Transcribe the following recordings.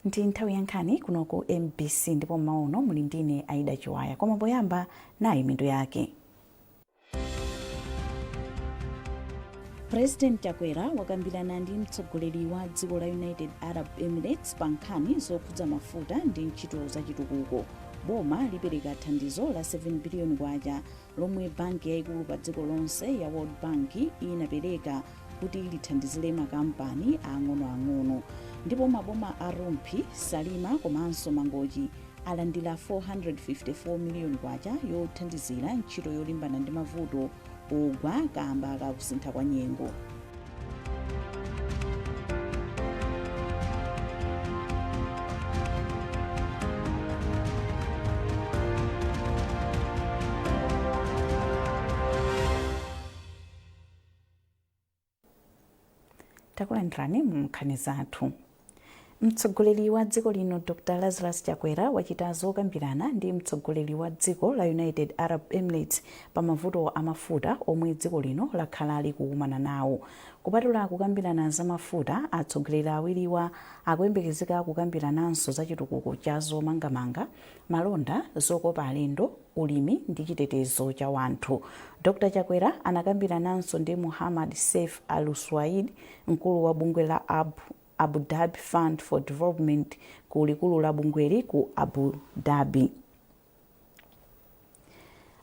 Ndi nthawi yankhani kuno ku MBC ndipo maono muli ndine Aida Chiwaya. Koma poyamba nayi mitu yake. President Chakwera wakambirana ndi mtsogoleri wa dziko la United Arab Emirates pa nkhani zokhudza mafuta ndi ntchito zachitukuko. Boma lipereka thandizo la 7 biliyoni kwacha lomwe banki yayikulu pa dziko lonse ya World Bank inapereka kuti lithandizire makampani ang'onoang'ono. Ndipo maboma a Rumphi, Salima komanso Mangochi alandira 454 miliyoni kwacha yothandizira ntchito yolimbana ndi mavuto ogwa kamba kakusintha kwa nyengo. Takulandirani mu nkhani zathu. Mtsogoleri wa dziko lino Dr. Lazarus Chakwera wachita zokambirana ndi mtsogoleri wa dziko la United Arab Emirates pa mavuto amafuta omwe dziko lino lakhala likukumana nawo. Kupatula kukambirana za mafuta, atsogoleri awiriwa akuyembekezeka kukambirananso za chitukuko cha zomangamanga, malonda, zokopa alendo, ulimi ndi chitetezo cha wanthu. Dr. Chakwera anakambirananso ndi Muhammad Saif Al Suwaid, mkulu wa bungwe la Abu Dhabi Fund for Development ku likulu la bungweli ku Abu Dhabi.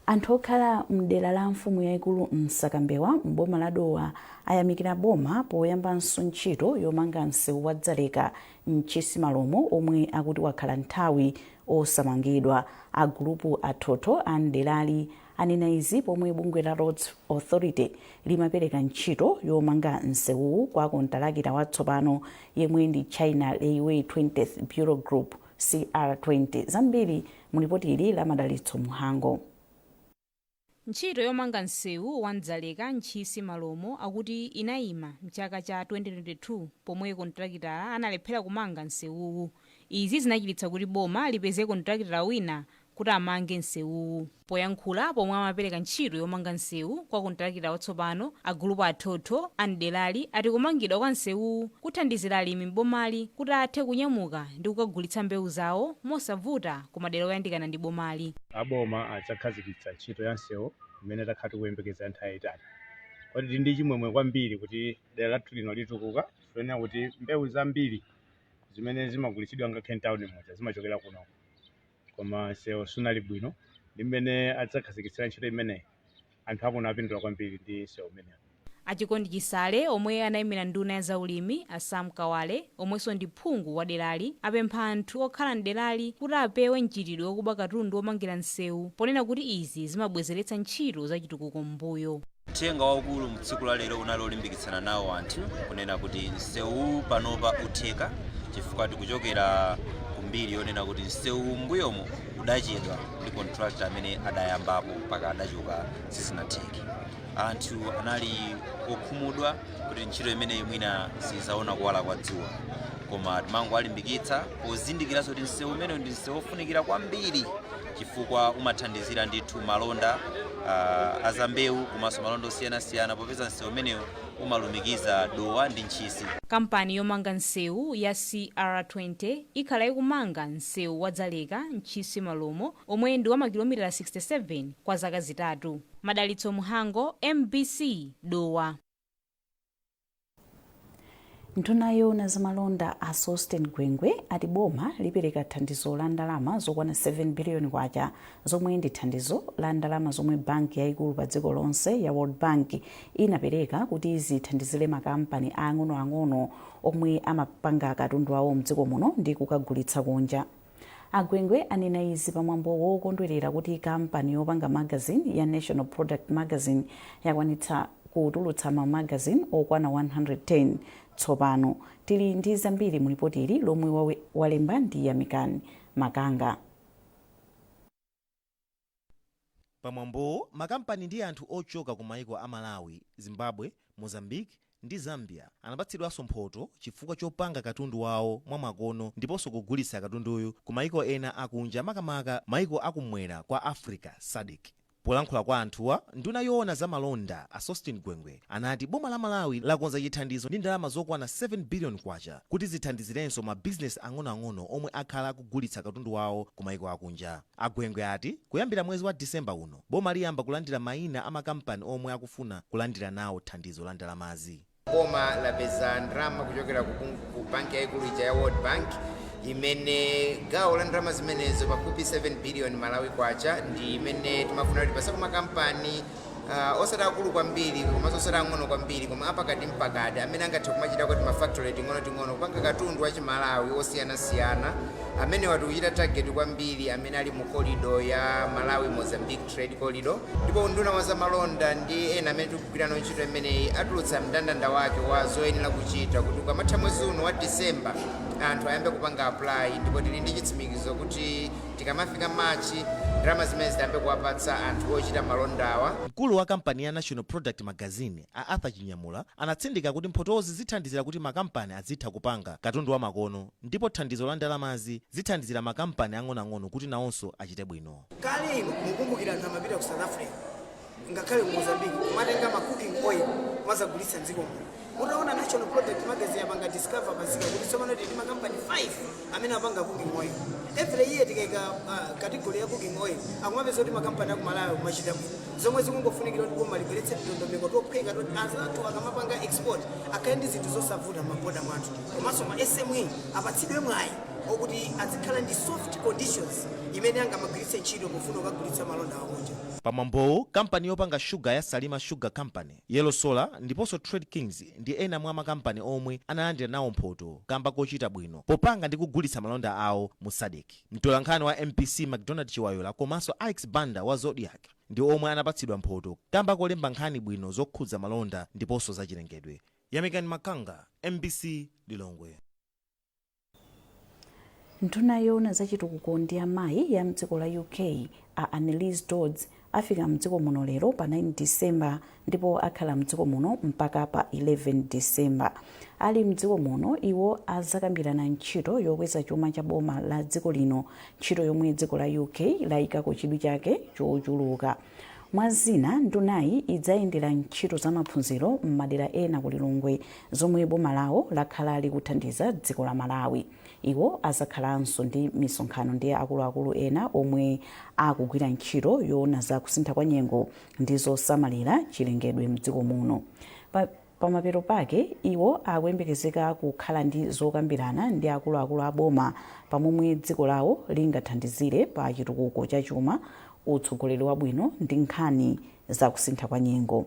Anthu okhala mdera la mfumu yayikulu Msakambewa mboma la Dowa ayamikira boma poyambanso ntchito yomanga msewu wa Dzaleka mchisimalomo omwe akuti wakhala nthawi osamangidwa. Agulupu athoto a mderali anena izi pomwe bungwe la Roads Authority limapereka ntchito yomanga msewuwu kwa kontalakita watsopano yemwe ndi China Railway 20th Bureau Group CR20. Zambiri mulipoti ili la Madalitso Muhango. Ntchito yomanga msewu wa Dzaleka mchisimalomo akuti inayima mchaka cha 2022 pomwe kontrakita analephera kumanga msewuwu. Izi zinachititsa kuti boma lipeze kontrakita wina kuti amange msewuwu. Poyankhula pomwe amapereka ntchito yomanga msewu kwa kontrakita watsopano, agulupu athoto a mderali ati kumangidwa kwa msewuwu kuthandizira alimi m'bomali kuti athe kunyamuka ndi kukagulitsa mbewu zawo mosavuta ku madera oyandikana ndi bomali. Aboma adzakhazikitsa ntchito ya msewu imene takhala tikuyembekeza nthawi yayitali. Kodi ndi chimwemwe kwambiri kuti dera lathu lino litukuka, tiyenera kuti mbewu zambiri zimene zimagulitsidwa ngakhale ntawuni imodzi zimachokera kuno. Koma msewu sunali bwino, ndi mmene adzakhazikitsira ntchito imeneyi anthu akuno apindula kwambiri ndi msewu umenewu. Achikondi Chisale omwe anayimira nduna ya zaulimi Sam Kawale omwenso ndi phungu wa derali apempha anthu okhala mderali kuti apewe mchitidwe wokuba katundu womangira msewu ponena kuti izi zimabwezeretsa ntchito zachitukuko m'mbuyo. Uthenga waukulu mtsiku la lero unali olimbikitsana nawo anthu kunena kuti msewu panopa utheka chifukwa tikuchokera kumbiri yonena kuti msewu m'mbuyomo udachedwa ndi contractor amene adayambapo mpaka adachoka sizinatheke. Anthu anali okhumudwa kuti ntchito imeneyi mwina sizaona kuwala kwa dzuwa, koma timango alimbikitsa pozindikiraso kuti msewu umenewu ndi msewu ofunikira kwambiri chifukwa umathandizira ndithu malonda azambewu komanso malonda osiyanasiyana popeza msewu umenewu umalumikiza Dowa ndi Ntchisi. Kampani yomanga msewu ya CR20 ikhala ikumanga msewu wa Dzaleka mchisimalomo omwe ndi wa makilomita 67 kwa zaka zitatu. Madalitso Muhango, MBC, Dowa. Nduna yoona zamalonda a Sosten Gwengwe ati boma lipereka thandizo la ndalama zokwana 7 biliyoni kwacha zomwe ndi thandizo la ndalama zomwe banki yayikulu pa dziko lonse ya World Bank inapereka kuti zithandizire makampani ang'onoang'ono omwe amapanga katundu awo mdziko muno ndi kukagulitsa kunja. Agwengwe anena izi pamwambo wokondwerera kuti kampani yopanga magazine ya National Product Magazine yakwanitsa kutulutsa magazine okwana 110 tsopano. Tili ndi zambiri mulipoti ili lomwe walemba ndi Yamikani Makanga. Pamwambo makampani ndi anthu ochoka ku maiko a Malawi, Zimbabwe, Mozambique ndi Zambia anapatsidwanso mphoto chifukwa chopanga katundu wawo mwamakono ndiponso kugulitsa katunduyu ku maiko ena akunja makamaka maiko akumwera kwa Africa SADC. Polankhula kwa anthuwa, nduna yoona za malonda a Sostin Gwengwe anati boma la Malawi lakonza chithandizo ndi ndalama zokwana 7 billion kwacha kuti zithandizirenso mabizinesi ang'onoang'ono omwe akhala akugulitsa katundu wawo ku mayiko akunja. Agwengwe ati kuyambira mwezi wa Disemba uno boma liyamba kulandira mayina a makampani omwe akufuna kulandira nawo thandizo la ndalamazi. Boma lapeza ndalama kuchokera ku banki yaikulu ija ya World Bank imene gawo la ndalama zimenezo pafupi 7 billion Malawi kwacha ndi imene timafuna kuti pasako makampani osati akulu kwambiri komanso osati ang'ono kwambiri koma apakati mpakati amene angathe kumachita kuti mafactory ting'ono kupanga katundu wa chimalawi osiyanasiyana amene wati kuchita target kwambiri amene ali mu corridor ya Malawi Mozambique Trade Corridor. Ndipo nduna wa zamalonda ndi ena amene tikugwira nawo ntchito imeneyi atulutsa mndandanda wake wa zoyenera kuchita kuti ukamatha mwezi uno wa Disemba anthu ayambe kupanga apply, ndipo tili ndi chitsimikizo kuti tikamafika Machi ndalama zimene zitayambe kuwapatsa anthu ochita malondawa. Mkulu wa kampani ya National Product Magazine a Arthur Chinyamula anatsindika kuti mphotozi zithandizira kuti makampani azitha kupanga katundu wa makono, ndipo thandizo la ndalamazi zithandizira makampani ang'onoang'ono kuti nawonso achite bwino. Kale mukumbukira anthu amapita ku South Africa ngakhale ku Mozambique kumatenga ma cooking oil kumazagulitsa mdziko muno. Mutaona National Product Magazine yapanga discover pasika kuti tsopano tili makampani 5 amene apanga cooking oil. Every year tikaika category ya cooking oil akumapeza kuti makampani aku Malawi kumachita bwino. Zomwe zikungofunikira kuti boma libweretse ndondomeko tophweka kuti anthu akamapanga export akhale ndi zinthu zosavuta maboda mwathu. Komanso ma SME apatsidwe mwayi okuti azikhala ndi soft conditions imene angamagwiritse ntchito pofuna kugulitsa malonda akunja. Pamwambowo kampani yopanga sugar ya Salima Sugar Company, Yellow Solar ndiponso Trade Kings ndi ena mwa makampani omwe analandira nawo mphoto kamba kochita bwino popanga ndi kugulitsa malonda awo mu SADC. Mtolankhani wa MPC McDonald Chiwayola komanso Alex Banda wa Zodiac ndi omwe anapatsidwa mphoto kamba kolemba nkhani bwino zokhudza malonda ndiponso zachilengedwe. Yamikani Makanga, MBC Lilongwe. Nduna yoona zachitukuko ndi amayi ya mdziko la UK a Annelise Dodds afika mdziko muno lero pa 9 Disemba ndipo akhala mdziko muno mpaka pa 11 Disemba. Ali mdziko muno iwo azakambirana ntchito yokweza chuma cha boma la dziko lino, ntchito yomwe dziko la UK layikako chidwi chake chochuluka. Mwazina ndunayi idzayendera ntchito za maphunziro m'madera ena ku Lilongwe zomwe boma lawo lakhala likuthandiza dziko la Malawi. Iwo azakhalanso ndi misonkhano ndi akuluakulu ena omwe akugwira ntchito yoona za kusintha kwa nyengo ndi zosamalira chilengedwe mdziko muno. Pamapeto pake iwo akuyembekezeka kukhala ndi zokambirana ndi akuluakulu a boma pamomwe dziko lawo lingathandizire pa chitukuko cha chuma, utsogoleri wabwino ndi nkhani za kusintha kwa nyengo.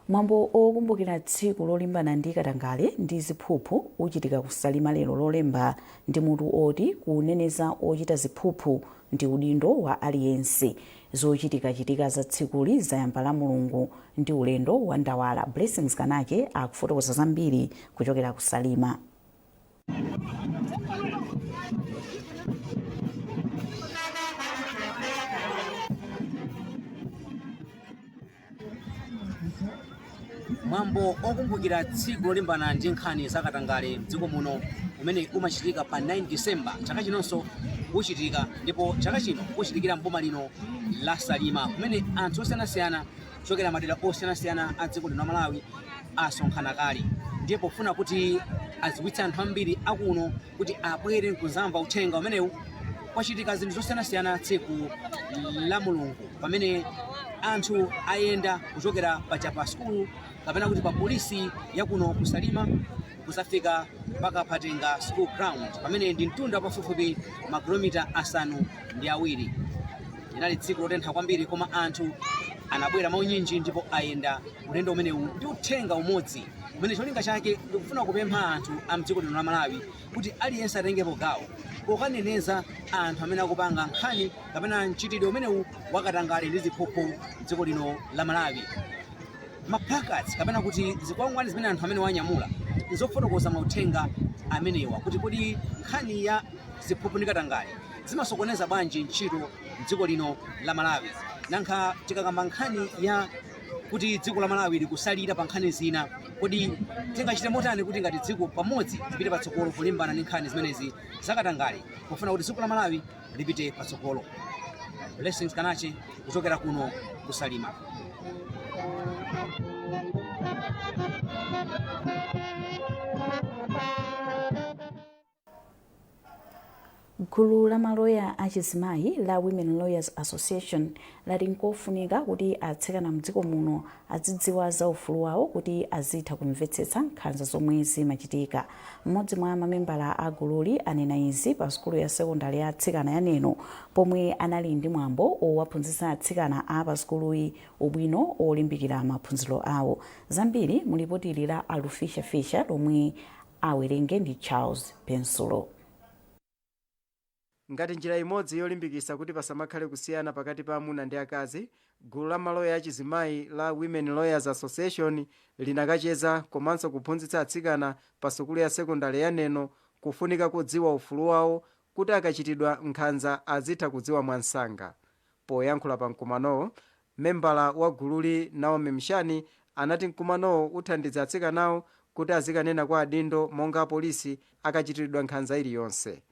Mwambo okumbukira tsiku lolimbana ndi katangale ndi ziphuphu uchitika ku Salima lero lolemba ndi mutu oti kuneneza ochita ziphuphu ndi udindo wa aliyense. Zochitika za tsikuli zayamba la Mulungu ndi ulendo wa Ndawala. Blessings Kanake akufotokoza zambiri kuchokera ku Salima. Mwambo okumbukira tsiku lolimbana ndi nkhani za katangale mdziko muno umene umachitika pa 9 Disemba chaka chinonso uchitika, ndipo chaka chino uchitikira mboma lino la Salima kumene anthu osiyanasiyana kuchokera madera osiyanasiyana a dziko lino la Malawi asonkhana kale, ndipo pofuna kuti aziwitse anthu ambiri akuno kuti abwere kuzamva uthenga umenewu. Kwachitika zinthu zosiyanasiyana tsiku la Mulungu pamene anthu ayenda kuchokera pa Chapa School kapena kuti pa polisi yakuno ku Salima kusafika mpaka Patenga School Ground pamene ndi mtunda pafupifupi makilomita 7. Linali tsiku lotentha kwambiri koma anthu anabwera maunyinji ndipo ayenda ulendo umenewu ndi uthenga umodzi umene cholinga chake ndikufuna kupempha anthu a mdziko lino la Malawi kuti aliyense atengepo gawo pokaneneza anthu amene akupanga nkhani kapena mchitidwe umenewu wakatangale ndi ziphuphu mdziko lino la Malawi. Maplakats kapena kuti zikwangwani zimene anthu amene wanyamula nzofotokoza mauthenga amenewa kuti kodi nkhani ya ziphuphu ndi katangale zimasokoneza bwanji ntchito mdziko lino la Malawi. Nankha tikakamba nkhani ya kuti dziko la Malawi likusalira pa nkhani zina, kodi tingachite motani kuti ngati dziko pamodzi tipite patsogolo kulimbana ndi nkhani zimenezi zakatangale pofuna kuti dziko la Malawi lipite patsogolo. Blessings Kanache kuchokera kuno kusalima. gulu la maloya achizimayi la Women Lawyers Association lati nkofunika kuti atsikana mdziko muno azidziwa za ufulu wawo kuti azitha kumvetsetsa nkhanza zomwe zimachitika. Mmodzi mwa mamembala a gululi anena izi pa sukulu ya sekondari ya atsikana ya Neno pomwe anali ndi mwambo owaphunzitsa atsikana a pa sukuluyi ubwino olimbikira maphunziro awo. Zambiri mulipoti la Alufisha Fisha lomwe awerenge ndi Charles Pensulo. Ngati njira imodzi yolimbikitsa kuti pasamakhale kusiyana pakati pa amuna ndi akazi, gulu la maloya achizimayi la Women Lawyers Association linakacheza komanso kuphunzitsa atsikana pa sukulu ya sekondari ya Neno kufunika kudziwa ufulu wawo kuti akachitidwa nkhanza azitha kudziwa mwansanga. Poyankhula pa mkumanowo, membala wa gululi Naomi Mshani anati mkumanowo uthandiza atsikanawo kuti azikanena kwa adindo monga polisi akachitidwa nkhanza iliyonse.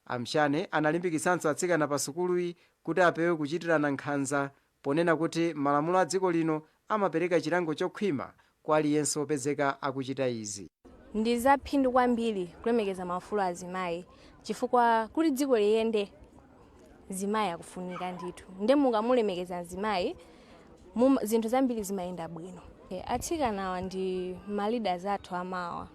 Amshane analimbikitsanso atsikana pa sukuluyi kuti apewe kuchitirana nkhanza ponena kuti malamulo a dziko lino amapereka chilango chokhwima kwa aliyense opezeka akuchita izi. Ndi zaphindu kwambiri kulemekeza maufulu azimayi chifukwa kuti dziko liyende zimayi akufunika ndithu. Nde mukamulemekeza azimayi zinthu zambiri zimayenda bwino. Atsikanawa ndi maleaders athu amawa.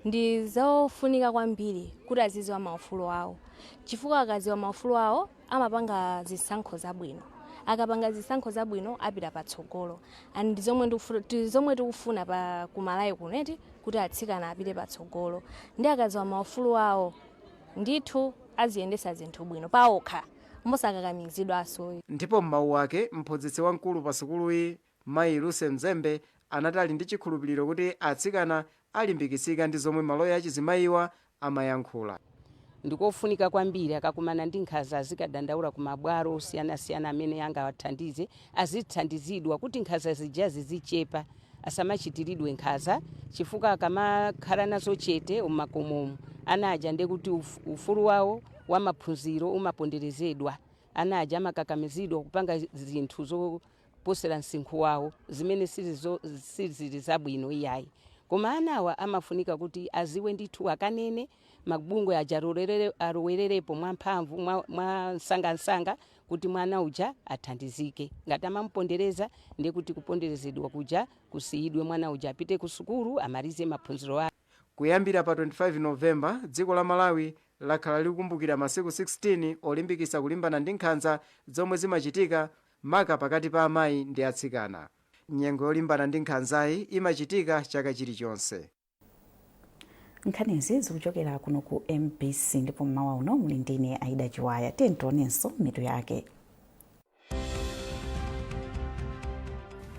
Ndi zofunika kwambiri kuti azidziwa maufulu awo. Chifukwa akadziwa maufulu awo amapanga zisankho zabwino. Akapanga zisankho zabwino apita patsogolo. And zomwe tikufuna pa kumalayi kuneti kuti atsikana apite patsogolo. Ndi akadziwa maufulu awo ndithu aziyendesa zinthu bwino paokha mosakakamizidwa asoyi. Ndipo m'mawu ake mphunzitsi wamkulu pa sukuluyi Mayi Luse Mzembe anati ali ndi chikhulupiriro kuti atsikana alimbikitsika ndi zomwe maloya achizimayiwa amayankhula. Ndikofunika kwambiri akakumana ndi nkhanza azikadandaula ku mabwalo osiyanasiyana amene angawathandize azithandizidwa kuti nkhanza zijazi zichepa asamachitiridwe nkhanza chifukwa akamakhala nazo chete umakomomo anaja ndi kuti ufulu wawo wa maphunziro umaponderezedwa anaja amakakamizidwa kupanga zinthu zoposera msinkhu wawo zimene sizili zabwino iyayi. Koma anawa amafunika kuti aziwe ndithu akanene mabungwe aja arowererepo mwamphamvu mwa nsanga kuti mwana uja athandizike. Ngati amamupondereza ndi kuti kuponderezedwa kuja kusiyidwe mwana uja apite ku sukulu amalize maphunziro ake. Kuyambira pa 25 Novemba dziko la Malawi lakhala likukumbukira masiku 16 olimbikitsa kulimbana ndi nkhanza zomwe zimachitika maka pakati pa amayi ndi atsikana. Nyengo yolimbana ndi nkhanzayi imachitika chaka chilichonse. Nkhanizi zikuchokera kuno ku MBC ndipo mmawa uno muli ndine Aida Chiwaya. Tionenso mitu yake.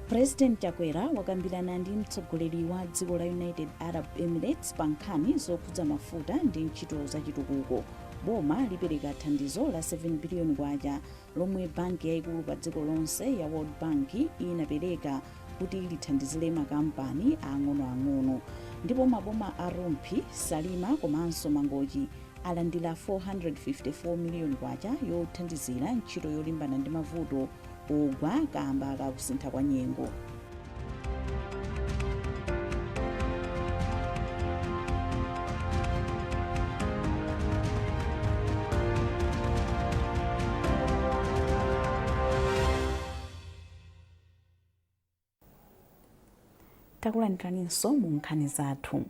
President Chakwera wakambirana ndi mtsogoleri wa dziko la United Arab Emirates pa nkhani zokhudza mafuta ndi ntchito zachitukuko. Boma lipereka thandizo la 7 biliyoni kwacha lomwe banki yaikulu pa dziko lonse ya World Bank inapereka kuti lithandizire makampani ang'onoang'ono. Ndipo maboma a Rumphi, Salima komanso Mangochi alandira 454 miliyoni kwacha yothandizira ntchito yolimbana ndi mavuto ogwa kamba kakusintha kwa nyengo. Takulandiranso mu nkhani zathu.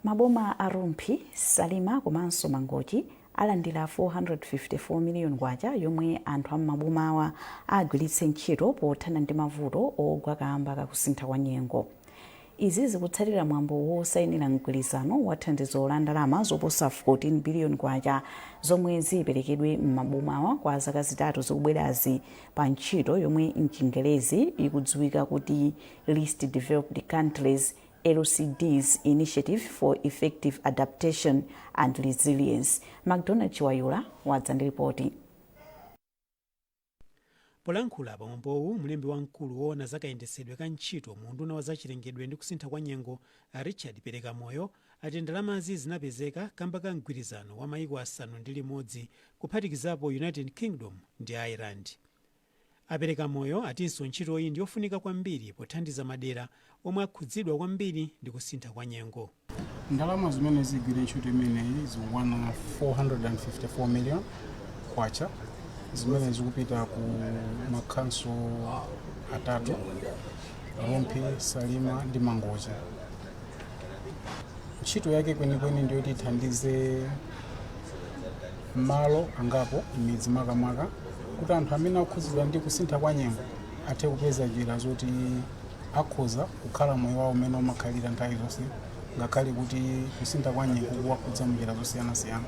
Maboma a Rumphi, Salima komanso Mangochi alandira 454 miliyoni kwacha yomwe anthu a maboma awa agwiritse ntchito pothana ndi mavuto ogwa kamba kakusintha kwa nyengo. Izi zikutsatira mwambo wosayinira mgwirizano wa thandizo la ndalama zoposa 14 biliyoni kwacha zomwe ziperekedwe m'maboma awa kwa zaka zitatu zikubwerazi pa ntchito yomwe mchingerezi ikudziwika kuti Least Developed Countries LCD's Initiative for Effective Adaptation and Resilience. McDonald Chiwayula wadza ndi ripoti. polankhula pamwambowu mlembi wamkulu woona zakayendetsedwe ka ntchito mu unduna wa zachilengedwe ndi kusintha kwa nyengo Richard Perekamoyo ati ndalamazi zinapezeka kamba ka mgwirizano wa mayiko asanu ndi limodzi kuphatikizapo United Kingdom ndi Ireland. Perekamoyo atinso ntchito iyi ndi yofunika kwambiri pothandiza madera omwe akhudzidwa kwambiri ndi kusintha kwa nyengo. Ndalama zimene zigwira ntchito imeneyi zikwana 454 million kwacha zimene zikupita ku makhanso atatu Rompi, Salima ndi Mangochi. Ntchito yake kwenikweni ndiyo kuti ithandize malo angapo midzi makamaka kuti anthu amene akhudzidwa ndi kusintha kwa nyengo athe kupeza njira zoti akhoza kukhala moyo wawo umene umakhalira nthawi zonse ngakhale kuti kusintha kwa nyengo kuwakhudza munjira zosiyanasiyana.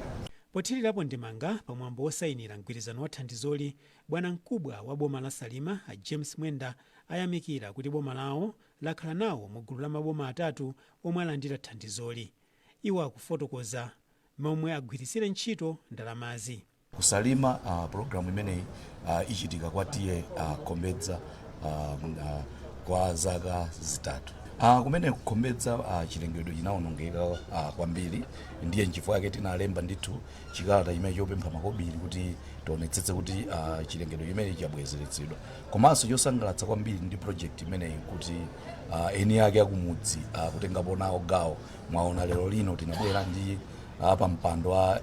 Pothirirapo ndimanga pamwambo wosayinira mgwirizano wa thandizoli, bwana mkubwa wa boma la Salima James Mwenda ayamikira kuti boma lawo lakhala nawo mu gulu la maboma atatu omwe alandira thandizoli. Iwo akufotokoza momwe agwirisire ntchito ndalamazi. Kusalima programu imeneyi ichitika kwa tiye Khombedza kwa zaka zitatu. Kumene Khombedza chilengedwe chinawonongeka kwambiri, ndiye nchifukwa yake tinalemba ndithu chikalata chimene chopempha makobiri kuti tionetsetse kuti chilengedwe chimene chabwezeretsedwa. Komanso chosangalatsa kwambiri ndi project imeneyi kuti eni ake akumudzi kutengapo nawo gawo. Mwaona lero lino tinabwera ndi pa mpando wa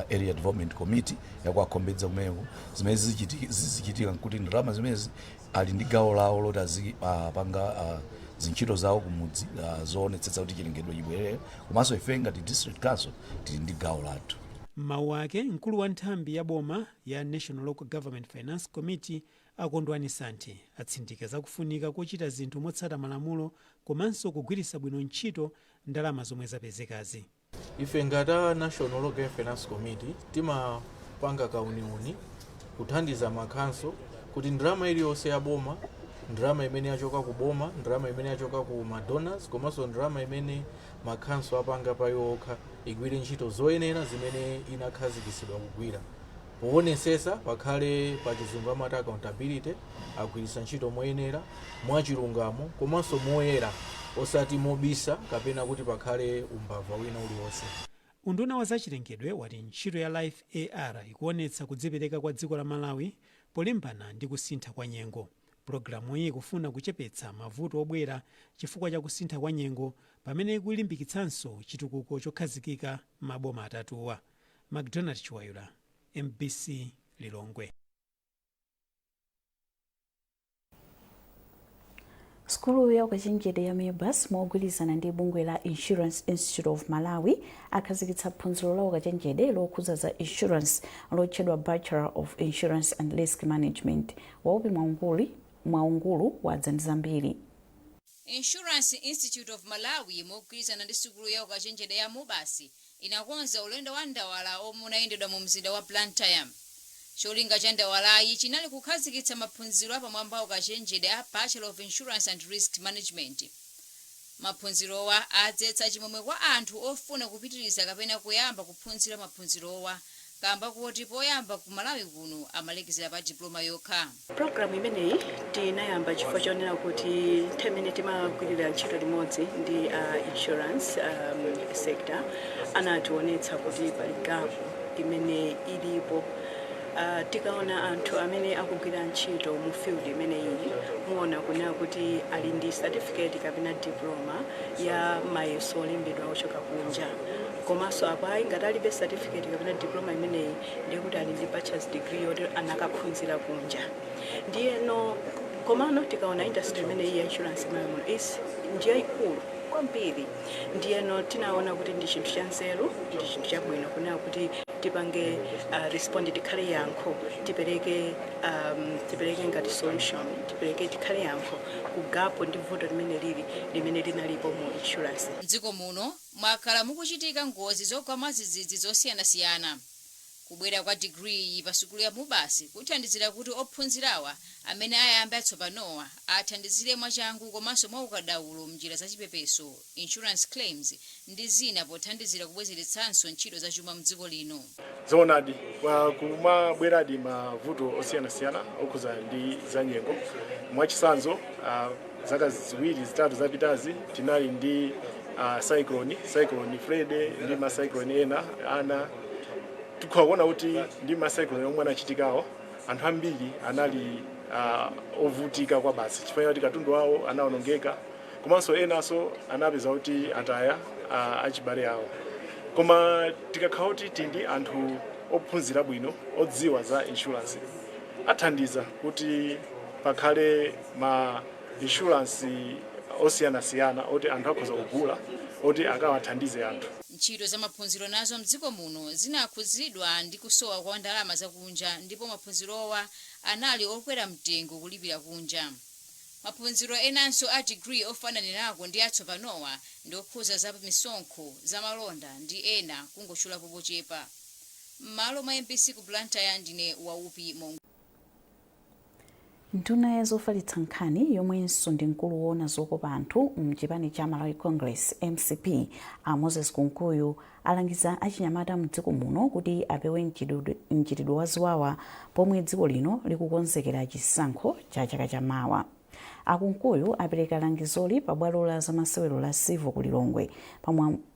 Area Development Committee yakwa Khombedza kumeko zimene zichitika kuti ndalama zimezi ali ndi gawo lawo loti azipanga zintchito zawo kumudzi zoonetsetsa kuti chilengedwe chibwerere. Komanso ife ngati District Council tili ndi gawo lathu. Mawu ake mkulu wa nthambi ya boma ya National Local Government Finance Committee Akondwani Santi atsindika kufunika kochita zinthu motsata malamulo komanso kugwiritsa bwino ntchito ndalama zomwe zapezekazi. Ife ngati National Local Finance Committee timapanga kauniuni kuthandiza makhanso kuti ndalama iliyonse ya boma, ndalama imene yachoka ku boma, ndalama imene yachoka ku madonors, komanso ndalama imene makhanso apanga pa yokha igwire ntchito zoyenera zimene inakhazikitsidwa kugwira. Poonetsesa pakhale pa chizungu amati accountability, agwiritsa ntchito moyenera, mwachilungamo, komanso moyera, osati mobisa kapena kuti pakhale umbava wina uliwonse. Unduna wa zachilengedwe wati ntchito ya Life AR ikuonetsa kudzipereka kwa dziko la Malawi polimbana ndi kusintha kwa nyengo. Programu iyi ikufuna kuchepetsa mavuto obwera chifukwa cha kusintha kwa nyengo pamene ikulimbikitsanso chitukuko chokhazikika maboma atatuwa. McDonald Chiwayula, MBC Lilongwe. Skulu ya ukachenjede ya Mebus mogwirizana ndi bungwe la Insurance Institute of Malawi akhazikitsa phunziro la ukachenjede lokhudza za insurance lotchedwa Bachelor of Insurance and Risk Management. Waupi mwaungulu wadza ndi zambiri. Insurance Institute of Malawi mogwirizana ndi skulu ya ukachenjede ya Mebus inakonza ulendo wa ndawala omwe unayendedwa mu mzinda wa Blantyre. Cholinga cha ndawalayi chinali kukhazikitsa maphunziro apamwamba ukachenjede a Bachelor of Insurance and Risk Management. Maphunzirowa adzetsa chimwemwe kwa anthu ofuna kupitiriza kapena kuyamba kuphunzira maphunzirowa kamba kuti poyamba ku Malawi kuno amalekezera pa diploma yokha. Programu imeneyi tinayamba chifukwa chonena kuti nthawi imene timagwirira ntchito limodzi ndi insurance sector anationetsa kuti pali gap imene ilipo. Tikaona anthu amene akugwira ntchito mu field imeneyi muona kunena kuti ali ndi certificate kapena diploma ya mayeso olembedwa ochoka kunja. Komanso apayi ngati alibe certificate kapena diploma imeneyi ndiye kuti ali ndi bachelor's degree yoti anakaphunzira kunja. Ndiyeno komano tikaona industry imeneyi ya insurance imeneyi ndiye ikulu kwambiri. Ndiyeno tinaona kuti ndi chinthu cha nzeru, ndi chinthu chabwino kunena kuti tipange respond tikhale yankho, tipereke ngati solution, tipereke tikhale yankho ku gap ndi vuto limene linalipo mu insurance. Mdziko muno mwakhala mukuchitika ngozi zogwa mwadzidzidzi zosiyanasiyana. kubwera kwa digiri pa sukulu ya mubasi kuthandizira kuti ophunzirawa amene ayambe atsopanowa athandizire mwachangu komanso mwaukadaulo mnjira zachipepeso insurance claims ndi zina pothandizira kubwezeretsanso ntchito zachuma mdziko lino. Zoonadi kumabweradi mavuto osiyanasiyana okhuza ndi zanyengo mwachitsanzo zaka ziwiri zitatu zapitazi tinali ndi cyclone Fred ndi macyclone ena tikuona kuti ndi macyclone omwe anachitikawo anthu ambiri anali ovutika kwa basi chifukwa kuti katundu wawo anaonongeka komanso enanso anapeza kuti ataya achibale awo. Koma tikakhala kuti tindi anthu ophunzira bwino odziwa za insurance athandiza kuti pakhale ma insurance osiyanasiyana oti anthu akhoza kugula oti akawathandize anthu. Ntchito za maphunziro nazo mdziko muno zinakhuzidwa ndi kusowa kwa ndalama zakunja ndipo maphunzirowa anali okwera mtengo kulipira kunja. Maphunziro enanso a degree ofananirako ndi atsopanowa ndi okhuza za misonkho za malonda ndi ena kungotchula popochepa. M'malo mwa MPC ku Blantyre ndine Waupi Mongo. Nduna ya zofalitsa nkhani yomwenso ndi mkulu woona zokopa anthu mchipani cha Malawi Congress MCP a Moses Kunkuyu alangiza achinyamata mdziko muno kuti apewe mchitidwe waziwawa pomwe dziko lino likukonzekera chisankho cha chaka chamawa. Akunkuyu apereka langizoli pa bwalo la zamasewero la Sivo ku Lilongwe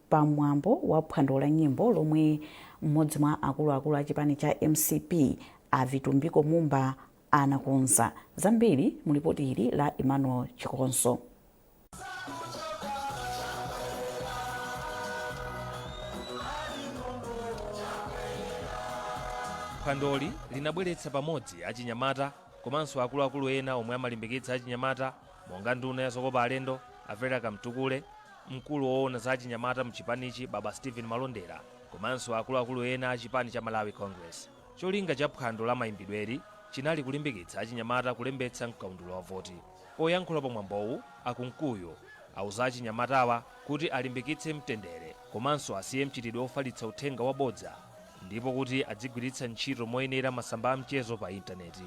pamwambo wa phwando la nyimbo lomwe mmodzi mwa akuluakulu a chipani cha MCP a Vitumbiko Mumba anakonza. Zambiri mulipoti ili la Emmanuel Chikonso. Phwandoli linabweretsa pamodzi achinyamata komanso akuluakulu ena omwe amalimbikitsa achinyamata monga nduna ya zokopa alendo Avera Kamtukule, mkulu woona za achinyamata mchipanichi Baba Stephen Malondera komanso akuluakulu ena a chipani cha Malawi Congress. Cholinga cha phwando la mayimbidweri chinali kulimbikitsa achinyamata kulembetsa mkaundulo wa voti. Poyankhula pamwambowu Akunkuyu auza achinyamatawa kuti alimbikitse mtendere komanso asiye mchitidwe ofalitsa uthenga wabodza ndipo kuti adzigwiritsa ntchito moyenera masamba a mchezo pa intaneti.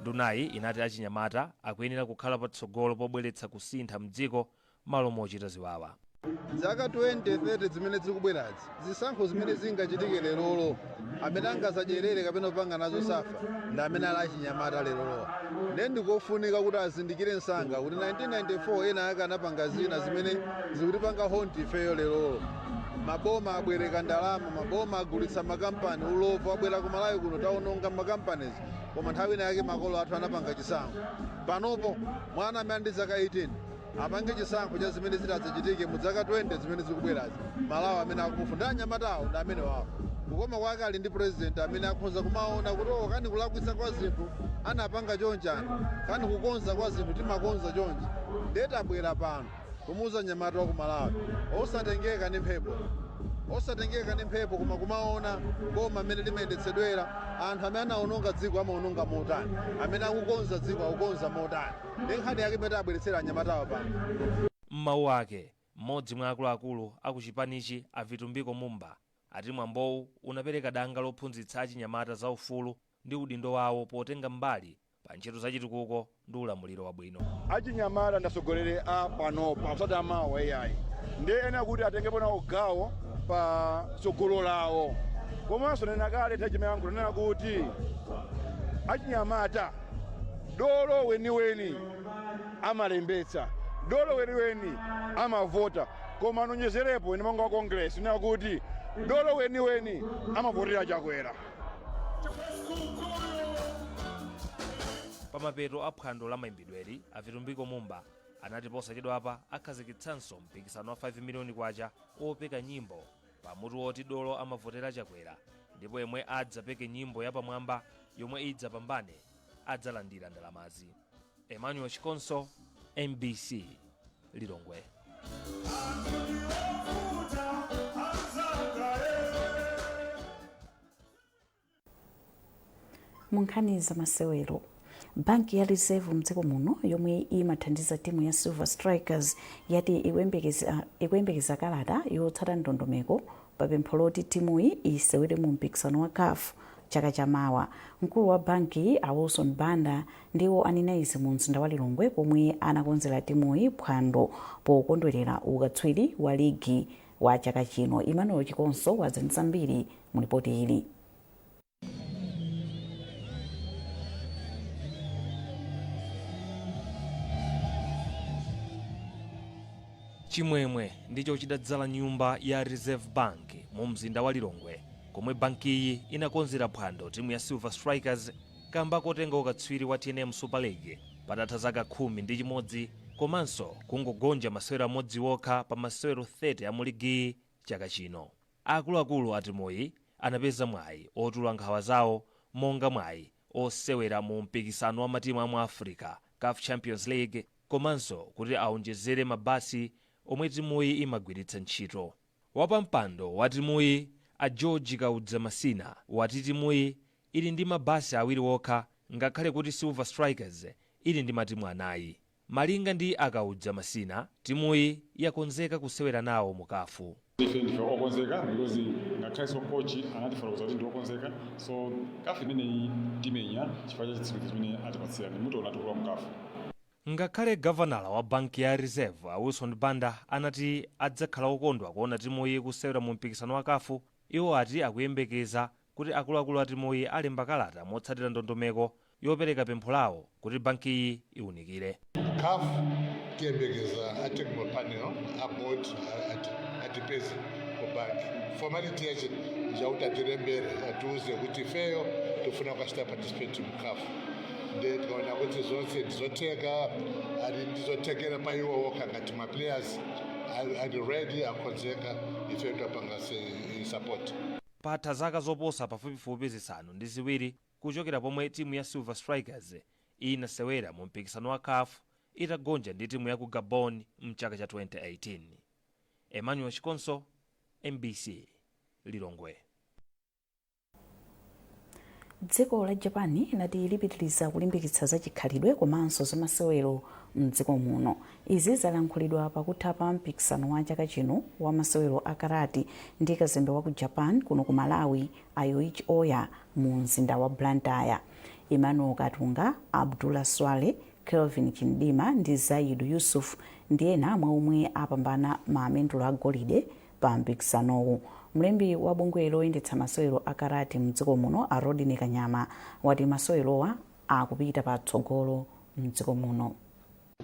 Ndunayi inati achinyamata akuyenera kukhala patsogolo pobweretsa kusintha mdziko malo mochita ziwawa. Zaka 2030 zimene zikubwerazi zisankho zimene zingachitike lerolo amene angasadyerere kapena kupanga nazo safa ndi amene ali achinyamata lerolo. Ndiye ndikofunika kuti azindikire msanga kuti 1994 ena akanapanga zina zimene zikutipanga honti ifeyo lerolo. Maboma abwereka ndalama, maboma agulitsa makampani, ulovu abwera ku Malawi kuno taononga makampanizi koma nthawi ina yake makolo athu anapanga chisankho. Panopo mwana amene ndi zaka 18 apange chisankho cha zimene zitachitike mu zaka 20 zimene zikubwerazi. Malawi amene akumufunda anyamatawo ndi amene wawo. Kukoma kwake ali ndi president amene akhoza kumaona kuti kani kulakwitsa kwa zinthu anapanga chonchani, kani kukonza kwa zinthu timakonza chonchi. Ndiye tabwera pano kumuza nyamata wa ku Malawi osatengeka ndi mphepo koma kumaona boma amene limayendetsedwera anthu amene anaononga dziko amaononga motani, amene akukonza dziko akukonza motani. Ndi nkhani yake imene abweretsera anyamatawa pano. M'mawu ake mmodzi mwa akuluakulu akuchipanichi a Vitumbiko Mumba ati mwambowu unapereka danga lophunzitsa achinyamata za ufulu ndi udindo wawo potenga mbali pa ntchito zachitukuko ndi ulamuliro wabwino. Achinyamata ndasogolere a pano pasada amawa yayi ndi ena kuti atengepo nawo gawo pa tsogolo lawo. Komanso nena kale tachimayankhulo nena kuti achinyamata dolo weniweni amalembetsa, dolo weniweni amavota, koma anonyezerepo ine manga wa Congress nena kuti dolo weniweni amavotera Chakwera. Pamapeto a phwando la mayimbidweri a Vitumbiko Mumba anati posachedwapa akhazikitsanso mpikisano wa 5 miliyoni kwacha opeka nyimbo pamutu woti dolo amavotera Chakwera ndipo yemwe adzapeke nyimbo yapamwamba yomwe idzapambane adzalandira ndalamazi. Emmanuel Chikonso, MBC, Lilongwe. Munkhani za masewero. Banki ya Reserve mdziko muno yomwe imathandiza timu ya Silver Strikers yati ikuyembekeza kalata yotsata ndondomeko papempho loti timuyi isewere mu mpikisano wa CAF chaka chamawa. Mkulu wa banki a Wilson Banda ndiwo anena izi mu mzinda wa Lilongwe pomwe anakonzera timuyi phwando pokondwerera ukatswiri wa ligi wa chaka chino. Emmanuel Chikonso wazanisa mbiri mu ripoti ili. chimwemwe ndicho chidadzala nyumba ya Reserve Bank mu mzinda wa Lilongwe komwe banki iyi inakonzera phwando timu ya Silver Strikers kamba kotenga ukatswiri wa TNM Super League patatha zaka 11 komanso kungogonja masewero amodzi wokha pa masewero 30 a muligi chaka chino. Akuluakulu a timuyi anapeza mwayi otula nkhawa zawo monga mwayi osewera mu mpikisano wa matimu amu Africa CAF Champions League komanso kuti aonjezere mabasi omwe timuyi imagwiritsa ntchito. Wapampando wa timuyi a George Kaudza Masina wati timuyi ili ndi mabasi awiri wokha ngakhale kuti Silver Strikers ili ndi matimu anayi. Malinga ndi Akaudza Masina, timuyi yakonzeka kusewera nawo mu CAF. Ife ndife okonzeka because ngakhale so coach anatifotokoza kuti ndiokonzeka, so CAF imeneyi timenya chifukwa cha chitsimikizo chimene atipatsira ndi muto unatukula mu CAF. Ngakhale gavanala wa banki ya Reserve Wilson Banda anati adzakhala okondwa kuona timuyi kusewera mu mpikisano wa CAF, iwo ati akuyembekeza kuti akuluakulu a timuyi alemba kalata motsatira ndondomeko yopereka pempho lawo kuti banki iyi iwunikire. CAF tiyembekeza a technical panel aboard atipezi ku banki. Formality yacho njakuti atirembere atiuze kuti feyo tofuna kukachita participate mu CAF. Ndikaona kuti zonse ndizoteka ali ndizotekera pa iwo wokha ngati ma players ali ready akonzeka ife topanga support. Patha zaka zoposa pafupifupi zisanu ndi ziwiri kuchokera pomwe timu ya Silver Strikers inasewera mu mpikisano wa CAF itagonja ndi timu ya ku Gabon mchaka cha 2018. Emmanuel Chikonso, MBC, Lilongwe. Dziko la Japan lati lipitiriza kulimbikitsa zachikhalidwe komanso zamasewero mdziko muno. Izi zalankhulidwa pakutha pa mpikisano wa chaka chino wa masewero a karate ndi kazembe wa ku Japan kuno ku Malawi a Yoichi Oya mu mzinda wa Blantyre. Emmanuel Katunga, Abdullah Swale, Kelvin Chindima ndi Zaidu Yusuf ndi ena mwa omwe apambana mamendulo agolide pa mpikisanowu. Mlembi wa bungwe loyendetsa masewero a karate mdziko muno a Rodney Kanyama wati masewerowa akupita patsogolo mdziko muno.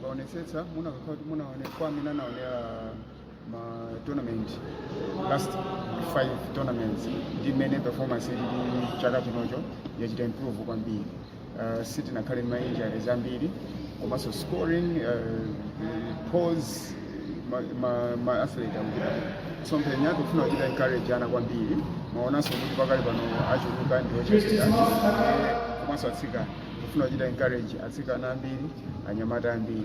Baonetsetsa munakakhala kuti munaonekwa amene anaonera ma tournament last 5 tournaments ndi mmene performance ili chaka chinocho yachita improve kwambiri. Sitinakhale mainjari zambiri komanso scoring pose ma athlete sompenya kufuna kuchita encourage ana kwambiri maonanso kuti pakali pano achuluka ndi ochesera komanso atsikana kufuna kuchita encourage atsikana ambiri anyamata ambiri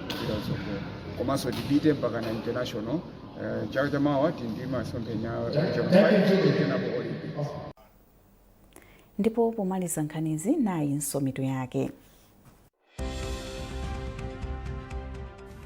kuchita zokolo komanso tibite mpaka na international chaka chamawa tindi masomphenya region 5 kenapo Olympics. Ndipo pomaliza nkhanizi nayi nsomito yake.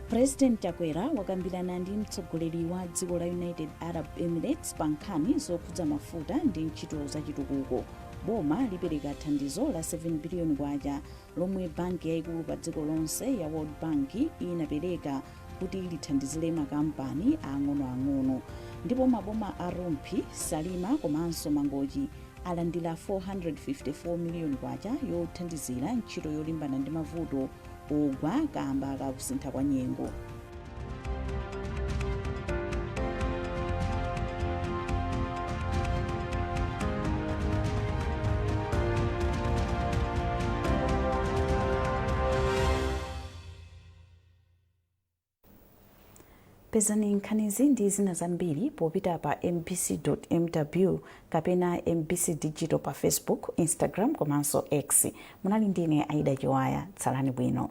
President Chakwera wakambirana ndi mtsogoleri wa dziko la United Arab Emirates pa nkhani zokhudza mafuta ndi ntchito zachitukuko. Boma lipereka thandizo la 7 biliyoni kwacha lomwe banki yayikulu pa dziko lonse ya World Bank inapereka kuti lithandizire makampani ang'onoang'ono. Ndipo maboma a Rumphi, Salima komanso Mangochi alandira 454 miliyoni kwacha yothandizira ntchito yolimbana ndi mavuto ogwa kamba kakusintha kwa nyengo. Pezani nkhanizi ndi zina zambiri popita pa mbc.mw kapena mbc digital pa Facebook, Instagram komanso X. Munali ndine Aida Chiwaya, tsalani bwino.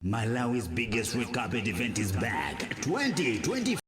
Malawi's biggest red carpet event is back. 2020